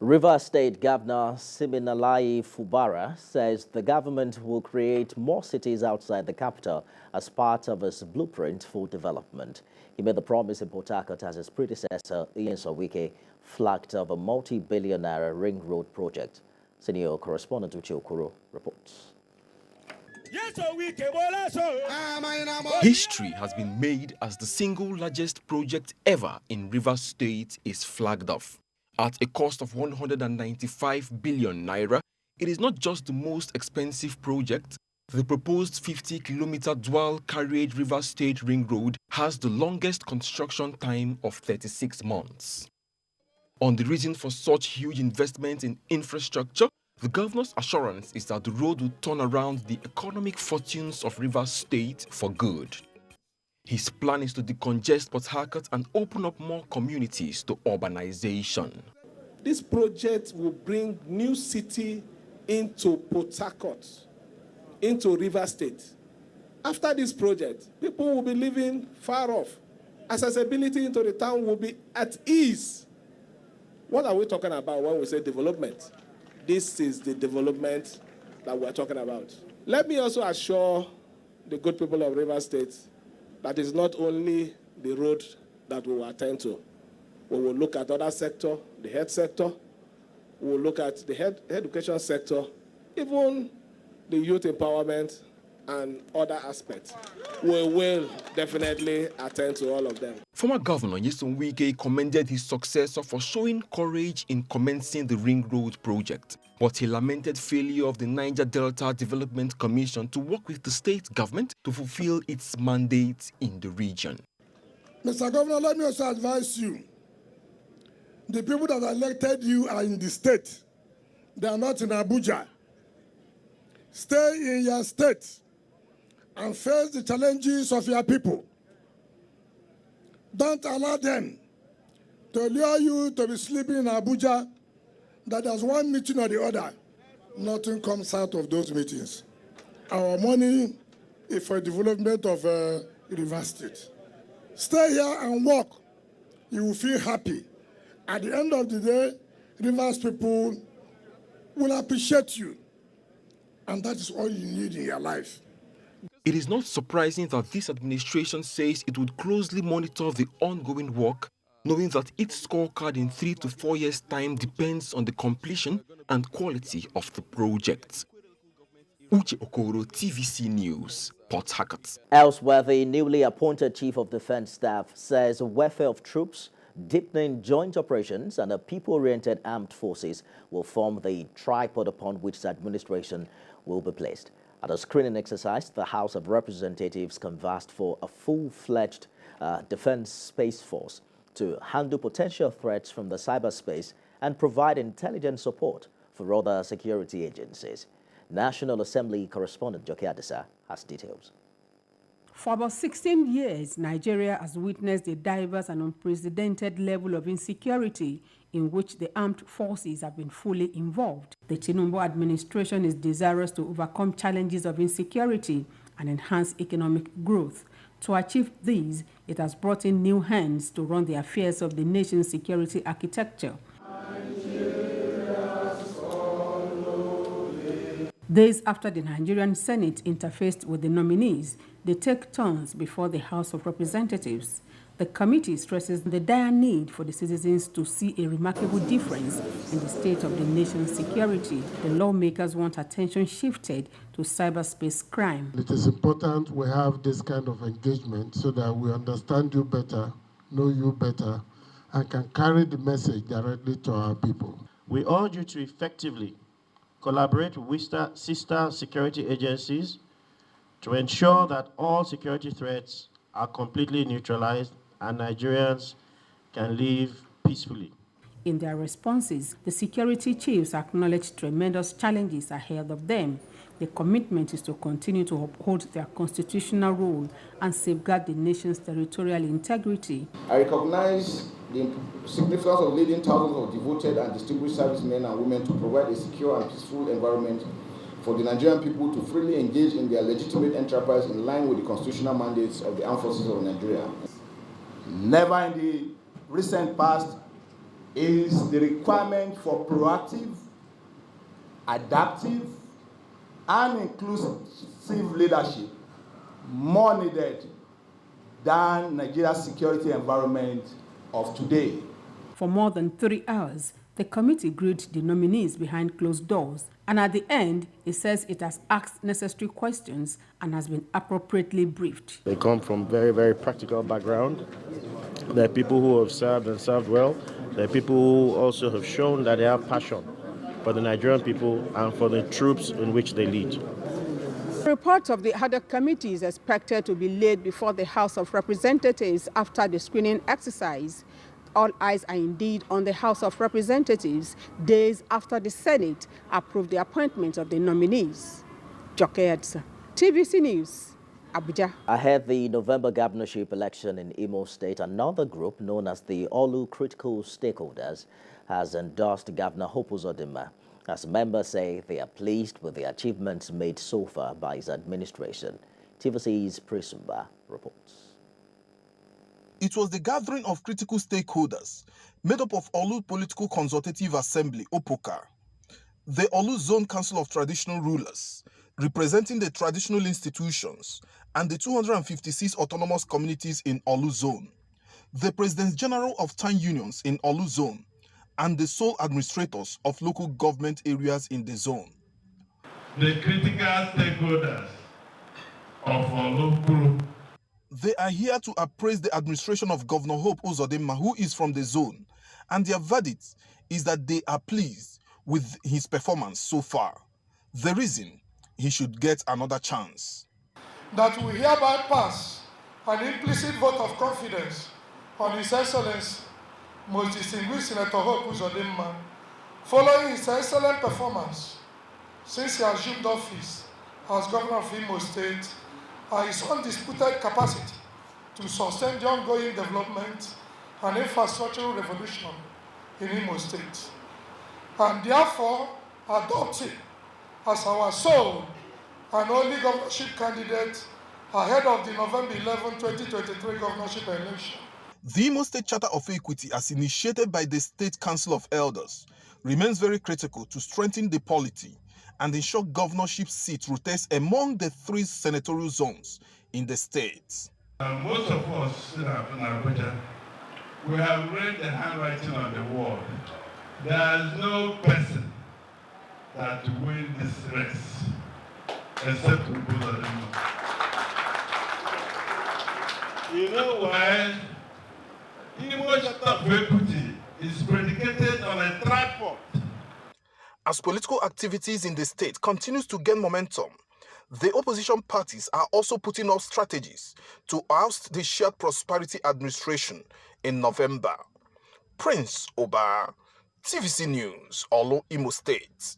River State Governor Siminalayi Fubara says the government will create more cities outside the capital as part of its blueprint for development. He made the promise in Port Harcourt as his predecessor, Nyesom Wike, flagged of a multi-billion-naira ring road project. Senior correspondent Uche Okoro reports. History has been made as the single largest project ever in River State is flagged off. At a cost of 195 billion naira, it is not just the most expensive project. The proposed 50-kilometer dual carriage River State Ring Road has the longest construction time of 36 months. On the reason for such huge investment in infrastructure, the governor's assurance is that the road will turn around the economic fortunes of River State for good. His plan is to decongest Port Harcourt and open up more communities to urbanization. This project will bring new city into Port Harcourt, into River State. After this project, people will be living far off. Accessibility into the town will be at ease. What are we talking about when we say development? This is the development that we're talking about. Let me also assure the good people of River State that it's not only the road that we will attend to. We will look at other sector, the health sector. We will look at the education sector, even the youth empowerment and other aspects. We will definitely attend to all of them. Former Governor Nyesom Wike commended his successor for showing courage in commencing the Ring Road project, but he lamented failure of the Niger Delta Development Commission to work with the state government to fulfill its mandate in the region. Mr. Governor, let me also advise you. The people that elected you are in the state. They are not in Abuja. Stay in your state and face the challenges of your people. Don't allow them to lure you to be sleeping in Abuja, that there's one meeting or the other. Nothing comes out of those meetings. Our money is for development of River State. Stay here and work. You will feel happy. At the end of the day, Rivers people will appreciate you. And that is all you need in your life. It is not surprising that this administration says it would closely monitor the ongoing work, knowing that its scorecard in 3 to 4 years' time depends on the completion and quality of the project. Uche Okoro, TVC News, Port Harcourt. Elsewhere, the newly appointed Chief of Defense Staff says welfare of troops, deepening joint operations and a people-oriented armed forces will form the tripod upon which the administration will be placed. At a screening exercise, the House of Representatives canvassed for a full-fledged defense space force to handle potential threats from the cyberspace and provide intelligence support for other security agencies. National Assembly correspondent Joke Adisa has details. For about 16 years, Nigeria has witnessed a diverse and unprecedented level of insecurity in which the armed forces have been fully involved. The Tinubu administration is desirous to overcome challenges of insecurity and enhance economic growth. To achieve these, it has brought in new hands to run the affairs of the nation's security architecture. Days after the Nigerian Senate interfaced with the nominees, they take turns before the House of Representatives. The committee stresses the dire need for the citizens to see a remarkable difference in the state of the nation's security. The lawmakers want attention shifted to cyberspace crime. It is important we have this kind of engagement so that we understand you better, know you better, and can carry the message directly to our people. We urge you to effectively collaborate with sister security agencies to ensure that all security threats are completely neutralized and Nigerians can live peacefully. In their responses, the security chiefs acknowledged tremendous challenges ahead of them. The commitment is to continue to uphold their constitutional role and safeguard the nation's territorial integrity. I recognize the significance of leading thousands of devoted and distinguished servicemen and women to provide a secure and peaceful environment for the Nigerian people to freely engage in their legitimate enterprise in line with the constitutional mandates of the armed forces of Nigeria. Never in the recent past is the requirement for proactive, adaptive, and inclusive leadership more needed than Nigeria's security environment of today. For more than 3 hours, the committee grilled the nominees behind closed doors, and at the end, it says it has asked necessary questions and has been appropriately briefed. They come from very, very practical background. They're people who have served and served well. They're people who also have shown that they have passion for the Nigerian people and for the troops in which they lead. The report of the other committee is expected to be laid before the House of Representatives after the screening exercise. All eyes are indeed on the House of Representatives days after the Senate approved the appointment of the nominees. Joke Edson, TVC News, Abuja. Ahead the November governorship election in Imo State, another group known as the Olu Critical Stakeholders has endorsed Governor Hope Uzodinma, as members say they are pleased with the achievements made so far by his administration. TVC's Prisumba reports. It was the gathering of critical stakeholders made up of Olu Political Consultative Assembly, OPOCA, the Olu Zone Council of Traditional Rulers, representing the traditional institutions, and the 256 autonomous communities in Olu Zone, the President General of Town Unions in Olu Zone, and the sole administrators of local government areas in the zone. The critical stakeholders of Olu Group. They are here to appraise the administration of Governor Hope Uzodinma, who is from the zone, and their verdict is that they are pleased with his performance so far. The reason he should get another chance. That we hereby pass an implicit vote of confidence on His Excellency, most distinguished Senator Hope Uzodinma, following his excellent performance since he assumed office as Governor of Imo State, his undisputed capacity to sustain the ongoing development and infrastructural revolution in Imo State, and therefore adopted as our sole and only governorship candidate ahead of the November 11, 2023 governorship election. The Imo State Charter of Equity, as initiated by the State Council of Elders, remains very critical to strengthen the polity and ensure governorship seat rotates among the 3 senatorial zones in the state. Most of us in Abuja, we have read the handwriting on the wall. There is no person that will win this race except Uzodinma. You know why? Imo Charter of Equity is predicated on a tripod. As political activities in the state continues to gain momentum, the opposition parties are also putting up strategies to oust the Shared Prosperity Administration in November. Prince Oba, TVC News, Olu, Imo State.